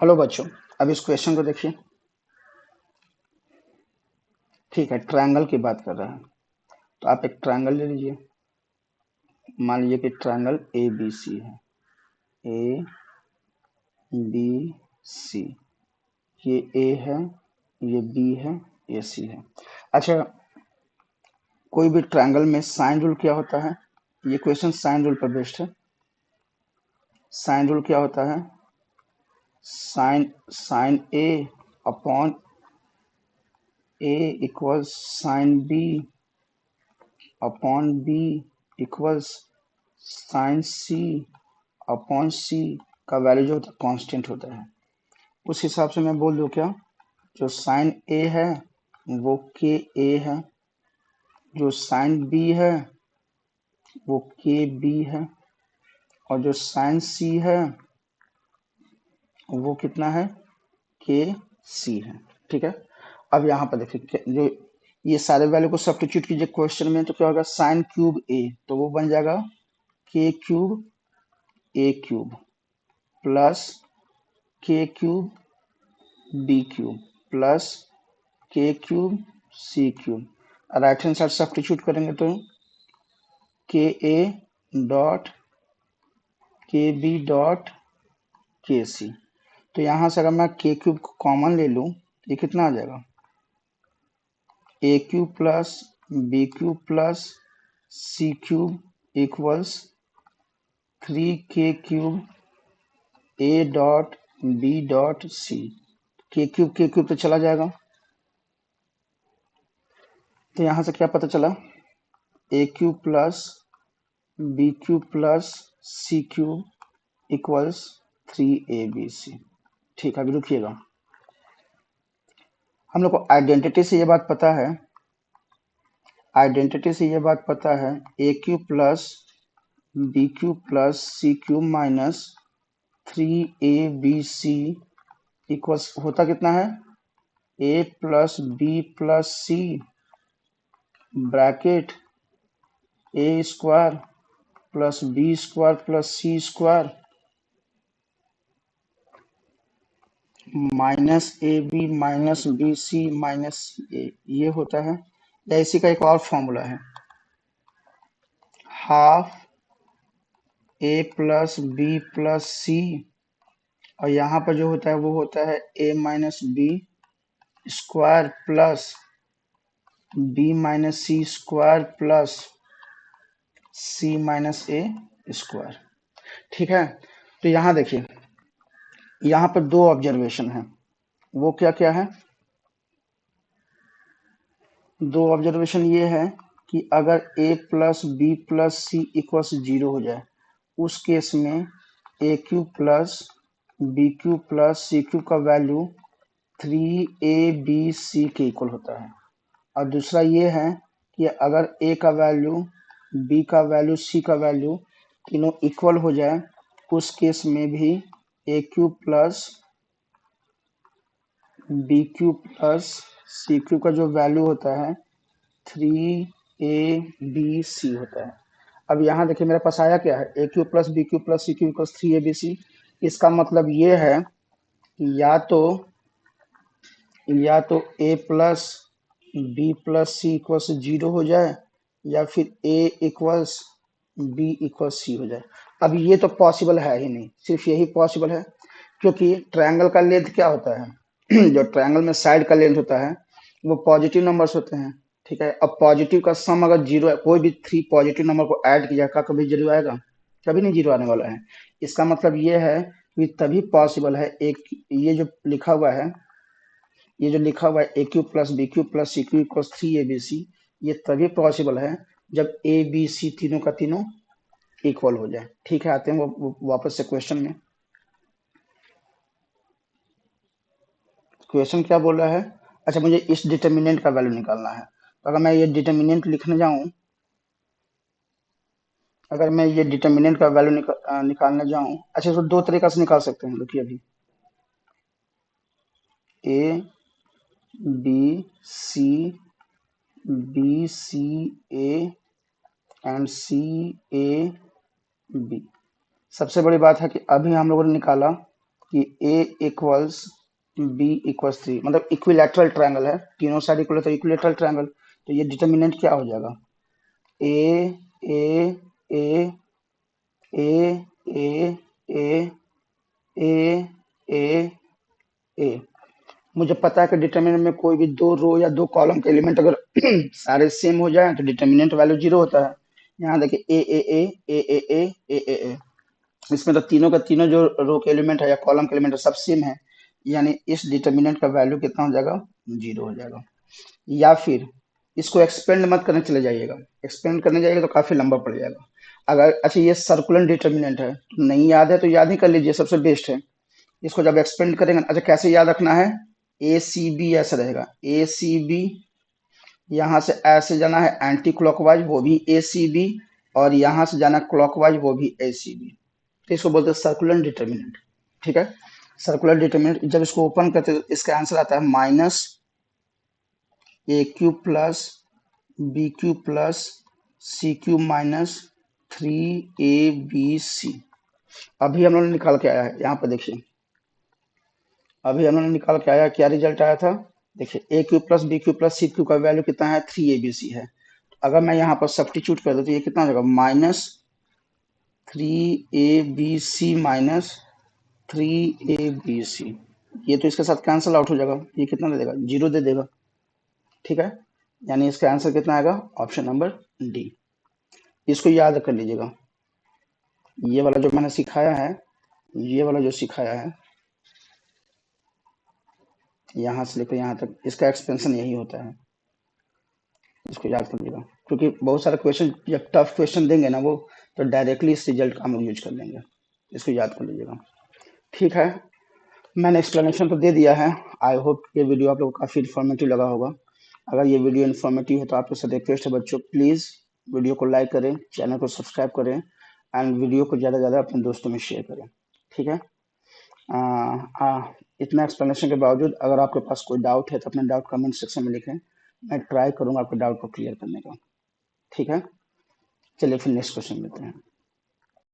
Hello बच्चों, अब इस क्वेश्चन को देखिए। ठीक है, ट्रायंगल की बात कर रहे हैं तो आप एक ट्रायंगल ले लीजिए। मान लीजिए कि ट्रायंगल ए बी सी है। ए बी सी, ये ए है, ये बी है, ये सी है। अच्छा, कोई भी ट्रायंगल में साइन रूल क्या होता है? ये क्वेश्चन साइन रूल पर बेस्ड है। साइन रूल क्या होता है? Sine sine A upon A equals sine B upon B equals sine C upon C का वैल्यू जो होता है कांस्टेंट होता है। उस हिसाब से मैं बोल दूं क्या, जो साइन ए है वो के ए है, जो साइन बी है वो के बी है, और जो साइन सी है वो कितना है, के सी है। ठीक है, अब यहाँ पर देखिए जो ये सारे वैल्यू को सब्स्टिट्यूट कीजिए क्वेश्चन में, तो क्या होगा, साइन क्यूब ए तो वो बन जाएगा K cube A cube plus K cube B cube plus K cube C cube. Right hand side substitute करेंगे तो K A dot K B dot K C. तो यहाँ से अगर मैं के क्यूब को कॉमन ले लूँ, ये कितना आ जाएगा, A cube plus B cube plus C cube equals 3 K cube A dot B dot C. K cube तो चला जाएगा, तो यहाँ से क्या पता चला, A cube plus B cube plus C cube equals 3abc। ठीक है, अभी रुकिएगा, हम लोग को आइडेंटिटी से ये बात पता है, A cube plus B cube plus C cube minus 3abc equals होता कितना है, A plus B plus C bracket A square plus B square plus C square minus A B minus B C minus A, ये होता है। या इसी का एक और फॉर्मूला है, half A plus B plus C, और यहाँ पर जो होता है वो होता है A minus B square plus B minus C square plus C minus A square. ठीक है, तो यहाँ देखिए, यहाँ पर दो ऑब्जर्वेशन है, वो क्या क्या है, दो ऑब्जर्वेशन ये है कि अगर a plus B plus C equals 0 हो जाए, उस केस में A cube plus B cube plus C cube का वैल्यू 3abc के इक्वल होता है। और दूसरा ये है कि अगर a का वैल्यू, b का वैल्यू, c का वैल्यू तीनों इक्वल हो जाए, उस केस में भी A cube plus B cube plus C cube का जो वैल्यू होता है 3abc होता है। अब यहाँ देखिए मेरे पास आया क्या है, A cube plus B cube plus C cube equals 3abc। इसका मतलब ये है कि या तो A plus B plus C equals 0 हो जाए, या फिर A equals B equals C हो जाए। अब ये तो पॉसिबल है ही नहीं, सिर्फ यही पॉसिबल है, क्योंकि ट्रायंगल का लेंथ क्या होता है जो ट्रायंगल में साइड का लेंथ होता है वो पॉजिटिव नंबर्स होते हैं। ठीक है, अब पॉजिटिव का सम अगर जीरो है, कोई भी 3 पॉजिटिव नंबर को ऐड किया का कभी जीरो आएगा, कभी नहीं जीरो आने वाला है। इसका मतलब ये है कि तभी पॉसिबल है, एक ये जो लिखा हुआ है, ये जो लिखा हुआ है A cube plus B cube plus C cube equals 3abc, ये तभी पॉसिबल है जब ए बी सी तीनों का तीनों इक्वल हो जाए। ठीक है, आते हैं वो वापस से क्वेश्चन में। क्वेश्चन क्या बोल रहा है, अच्छा मुझे इस डिटर्मिनेंट का वैल्यू निकालना है। तो अगर मैं ये डिटर्मिनेंट लिखने जाऊं, अगर मैं ये डिटर्मिनेंट का वैल्यू निकालने जाऊं, अच्छा तो दो तरीका से निकाल सकते हैं, देखिए अभी A B C, B C A and C A B. सबसे बड़ी बात है कि अभी हम लोगों ने निकाला कि ए इक्वल्स बी इक्वल्स 3, मतलब इक्विलैटरल ट्रायंगल है, तीनों साइड इक्वल है तो इक्विलैटरल ट्रायंगल, तो ये डिटर्मिनेंट क्या हो जाएगा, ए ए ए ए ए ए ए ए ए। मुझे पता है कि डिटर्मिनेंट में कोई भी दो रो या दो कॉलम के एलिमेंट अगर सारे सेम हो जाए तो डिटर्मिनेंट वैल्यू 0 होता है। यहाँ देखिए ए ए ए ए ए ए ए ए ए, इसमें तो तीनों का तीनों जो रो के एलिमेंट है या कॉलम के एलिमेंट है सब सेम है, यानी इस डिटर्मिनेंट का वैल्यू कितना हो जाएगा, 0 हो जाएगा। या फिर इसको एक्सपेंड मत करने चले जाइएगा, एक्सपेंड करने जाइएगा तो काफी लंबा पड़ जाएगा। अगर अच्छा ये सर्कुलर डिटर्मिनेंट है, तो नहीं याद है तो याद ही कर लीजिए, सबसे बेस्ट है। इसको जब एक्सपेंड करेंगे, अच्छा कैसे याद रखना है, ए सी बी ऐसा रहेगा, ए सी बी, यहाँ से ऐसे जाना है एंटी क्लॉकवाइज वो भी ए सी बी, और यहाँ से जाना क्लॉकवाइज वो भी ए सी बी, तो इसको बोलते हैं सर्कुलर डिटर्मिनेंट। ठीक है, सर्कुलर डिटर्मिनेंट जब इसको ओपन करते हैं तो इसका आंसर आता है minus A cube plus B cube plus C cube minus 3ab। अभी हम लोगों ने निकाल के आया है, यहाँ पर देखिए अभी हम लोगों ने निकाल के आया, क्या रिजल्ट आया था, देखिए A cube plus B cube plus C cube का वैल्यू कितना है, 3abc है। अगर मैं यहाँ पर सब्स्टिट्यूट कर दूँ तो ये कितना हो जाएगा, माइनस 3abc माइनस 3abc, ये तो इसके साथ कैंसिल आउट हो जाएगा, ये कितना दे देगा, 0 दे देगा। ठीक है, यानी इसका आंसर कितना आएगा, ऑप्शन नंबर डी। इसको याद कर लीजिएगा, ये वाला जो मैंने सिखाया है, ये वाला जो सिखाया है यहाँ से लेकर यहाँ तक, इसका एक्सपेंशन यही होता है, इसको याद कर लीजिएगा। क्योंकि बहुत सारे क्वेश्चन जब टफ क्वेश्चन देंगे ना वो, तो डायरेक्टली इस रिजल्ट का हम लोग यूज कर लेंगे, इसको याद कर लीजिएगा। ठीक है, मैंने एक्सप्लेनेशन तो दे दिया है। आई होप ये वीडियो आप लोग को काफ़ी इन्फॉर्मेटिव लगा होगा। अगर ये वीडियो इन्फॉर्मेटिव है तो आपको से रिक्वेस्ट है बच्चों, प्लीज़ वीडियो को लाइक करें, चैनल को सब्सक्राइब करें, एंड वीडियो को ज़्यादा से ज़्यादा अपने दोस्तों में शेयर करें। ठीक है, इतना एक्सप्लेनेशन के बावजूद अगर आपके पास कोई डाउट है तो अपना डाउट कमेंट सेक्शन में लिखें, मैं ट्राई करूँगा आपके डाउट को क्लियर करने का। ठीक है, चलिए फिर नेक्स्ट क्वेश्चन लेते हैं।